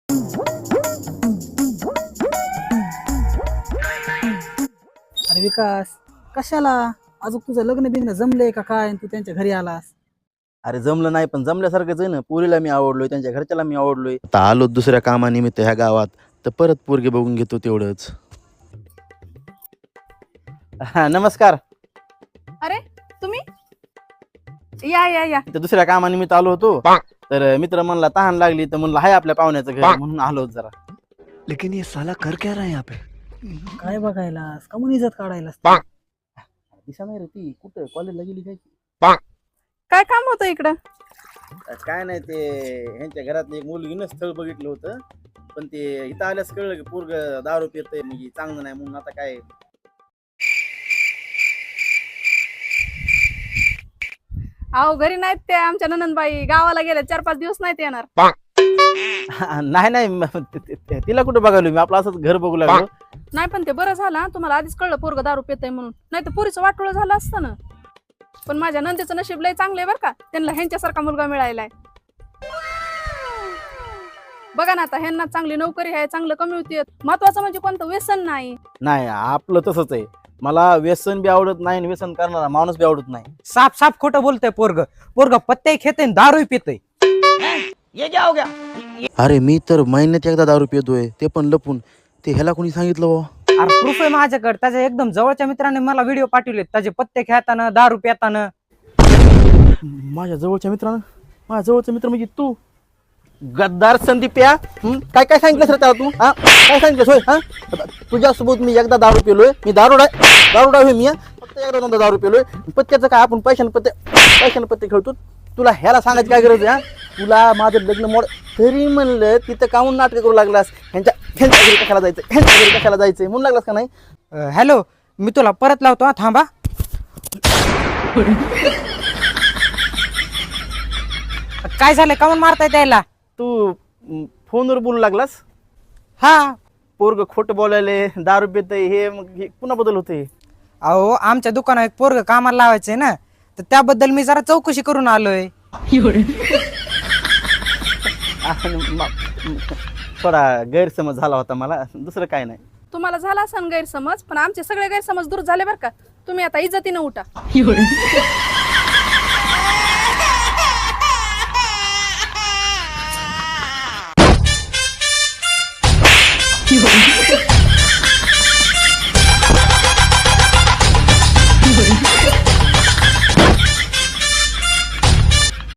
अरे विकास, कशाला अजून तुझं लग्न बिग्न जमलंय का काय आणि तू त्यांच्या घरी आलास? अरे जमलं नाही पण जमल्यासारखंच आहे ना. पुरीला मी आवडलोय, त्यांच्या घरच्याला मी आवडलोय. आता आलो दुसऱ्या कामानिमित्त ह्या गावात, तर परत पोरगे बघून घेतो तेवढंच. हा, नमस्कार. अरे तुम्ही या या या. इथं दुसऱ्या कामानिमित्त आलो होतो, तर मित्र म्हणला तहान लागली, तर म्हणलं हाय आपल्या पाहुण्याचं घर, म्हणून आलो होतो जरा. लेकिन ये साला कर क्या रहा है यहाँ पे? काय बघायलास का म्हणून इज्जत काढायलास? दिसा नाही रे ती, कुठं कॉलेजला गेली काय? काय काम होतं इकडं? काय नाही, ते ह्यांच्या घरातली एक मुलगीनं स्थळ बघितलं होतं, पण ते इथं आल्यास कळलं की पोरग दारू पितंय, म्हणजे चांगलं नाही म्हणून आता काय. अहो घरी नाहीत ते आमच्या ननंदबाई, गावाला गेल्या 4-5 दिवस नाहीत येणार. नाही नाही, तिला कुठं बघायलो मी, आपलं असंच घर बघू लागलो. नाही पण ते बरं झालं हा, तुम्हाला आधीच कळलं पोरग दारू पितंय म्हणून, नाही तर पुरीचं वाटोळं झालं असतं ना. पण माझ्या नंदेचं नशीब लय चांगलंय बरं का, त्यांना ह्यांच्यासारखा मुलगा मिळायलाय. बघा ना आता, ह्यांना चांगली नोकरी आहे, चांगलं कमवते, महत्वाचं म्हणजे कोणतं व्यसन नाही. नाही, आपलं तसंच आहे. मला व्यसन बी आवडत नाही आणि व्यसन करणारा माणूस बी आवडत नाही. साफ साफ खोटं बोलतंय पोरग पत्ते खेते दारू पितय. अरे मी तर महिन्यात एकदा दारू पितोय, ते पण लपून. ते ह्याला कोणी सांगितलं बा? अरे प्रूफ आहे माझ्याकडे, त्याच्या एकदम जवळच्या मित्राने मला व्हिडिओ पाठवले, त्याचे पत्ते खेळताना दारू पिताना. माझ्या जवळच्या मित्र म्हणजे तू गद्दार संदीप्या. काय काय सांगितलंस रे त्याला तू? हा, काय सांगितलंस होय? हा, तुझ्यासोबत मी एकदा दारू पिलोय, मी दारुडा होय मी. फक्त एकदा दोनदा दारू पिलोय. पत्त्याचं काय, आपण पैशाने पत्ते खेळतो. तुला ह्याला सांगायची काय गरज आहे? हा, तुला माझं लग्न मोड तरी म्हणलं तिथं काहून नाटक करू लागलास? ह्यांच्या घरी कशाला जायचंय म्हणून लागलास का नाही? हॅलो, मी तुला परत लावतो हा, थांबा. काय झालं, काऊन मारताय त्याला? तू फोनवर बोलू लागलास? हा, पोरग खोटं बोलायले, दारू पितय, हे मग हे पुन्हा बदल होते. अहो आमच्या दुकानात एक पोरग कामाला लावायचंय ना, तर त्याबद्दल मी जरा चौकशी करून आलोय. थोडा गैरसमज झाला होता मला, दुसरं काय नाही. तुम्हाला झाला असेल गैरसमज, पण आमचे सगळे गैरसमज दूर झाले बरं का. तुम्ही आता इज्जतीनं उठा.